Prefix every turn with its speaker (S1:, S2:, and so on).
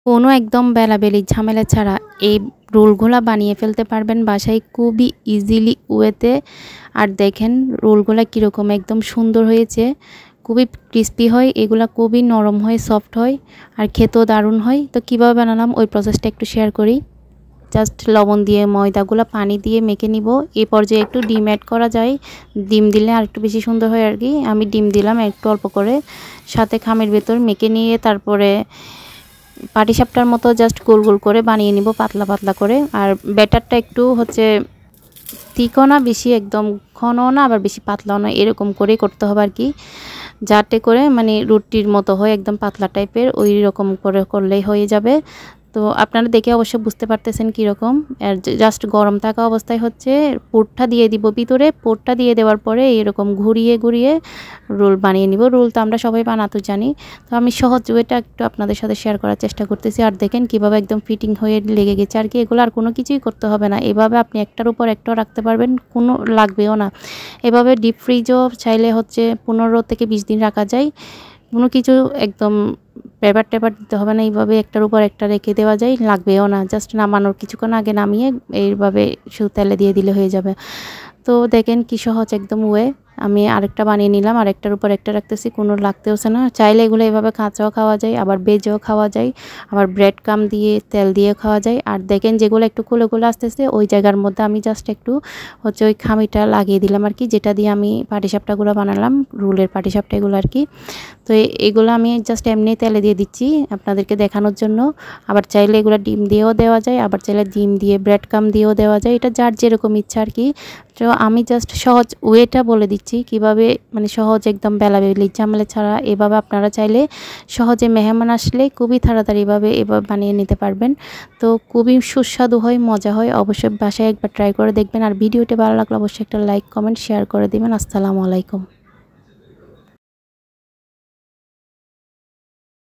S1: কোনো একদম বেলাবেলি ঝামেলা ছাড়া এই রোলগুলা বানিয়ে ফেলতে পারবেন বাসায় খুবই ইজিলি ওয়েতে। আর দেখেন রোলগুলা কীরকম একদম সুন্দর হয়েছে, খুবই ক্রিস্পি হয়, এগুলা খুবই নরম হয়, সফট হয়, আর খেতেও দারুণ হয়। তো কীভাবে বানালাম ওই প্রসেসটা একটু শেয়ার করি। জাস্ট লবণ দিয়ে ময়দাগুলো পানি দিয়ে মেখে নিব। এই পর্যায়ে একটু ডিম অ্যাড করা যায়, ডিম দিলে আর একটু বেশি সুন্দর হয় আর কি। আমি ডিম দিলাম একটু অল্প করে, সাথে খামের ভেতর মেখে নিয়ে তারপরে পাটিসাপটার মতো জাস্ট গোল গোল করে বানিয়ে নিব, পাতলা পাতলা করে। আর ব্যাটারটা একটু হচ্ছে থিকও না বেশি একদম ঘনও না, আবার বেশি পাতলাও না, এরকম করেই করতে হবে আর কি, যাতে করে মানে রুটির মতো হয়, একদম পাতলা টাইপের, ওই রকম করে করলেই হয়ে যাবে। তো আপনারা দেখে অবশ্যই বুঝতে পারতেছেন কীরকম। আর জাস্ট গরম থাকা অবস্থায় হচ্ছে পুরটা দিয়ে দিব ভিতরে। পুরটা দিয়ে দেওয়ার পরে এরকম ঘুরিয়ে ঘুরিয়ে রোল বানিয়ে নিব। রোল তো আমরা সবাই বানাতে জানি, তো আমি সহজ ওয়েটা একটু আপনাদের সাথে শেয়ার করার চেষ্টা করতেছি। আর দেখেন কীভাবে একদম ফিটিং হয়ে লেগে গেছে আর কি। এগুলো আর কোনো কিছুই করতে হবে না, এভাবে আপনি একটার উপর একটাও রাখতে পারবেন, কোনো লাগবেও না। এভাবে ডিপ ফ্রিজও চাইলে হচ্ছে 15 থেকে 20 দিন রাখা যায়, কোনো কিছু একদম পেপার টেপার দিতে হবে না, এইভাবে একটার উপর একটা রেখে দেওয়া যায়, লাগবেও না। জাস্ট নামানোর কিছুক্ষণ আগে নামিয়ে এইভাবে শুধু তেলে দিয়ে দিলে হয়ে যাবে। তো দেখেন কি সহজ একদম ওয়ে। আমি আরেকটা বানিয়ে নিলাম, আরেকটার উপর একটা রাখতেছি, কোনো লাগতেওছে না। চাইলে এগুলো এভাবে কাঁচাও খাওয়া যায়, আবার ভেজেও খাওয়া যায়, আবার ব্রেড ক্রাম্ব দিয়ে তেল দিয়ে খাওয়া যায়। আর দেখেন যেগুলো একটু খুলে খুলে আসতেছে ওই জায়গার মধ্যে আমি জাস্ট একটু হচ্ছে ওই খামিটা লাগিয়ে দিলাম আর কি, যেটা দিয়ে আমি পাটিসাপটাগুলো বানালাম, রোলের পাটিসাপটা এগুলো আর কি। তো এগুলো আমি জাস্ট এমনি তেলে দিয়ে দিচ্ছি আপনাদেরকে দেখানোর জন্য। আবার চাইলে এগুলো ডিম দিয়েও দেওয়া যায়, আবার চাইলে ডিম দিয়ে ব্রেড ক্রাম্ব দিয়েও দেওয়া যায়, এটা যার যেরকম ইচ্ছা আর কি। তো আমি জাস্ট সহজ ওয়েটা বলে দিচ্ছি কিভাবে, মানে সহজ একদম বেলাবেলি ঝামেলা ছাড়া এভাবে আপনারা চাইলে সহজে মেহমান আসলে খুবই তাড়াতাড়িভাবে এভাবে বানিয়ে নিতে পারবেন। তো খুবই সুস্বাদু হয়, মজা হয়, অবশ্যই বাসায় একবার ট্রাই করে দেখবেন। আর ভিডিওটি ভালো লাগলে অবশ্যই একটা লাইক কমেন্ট শেয়ার করে দেবেন। আসসালামু আলাইকুম।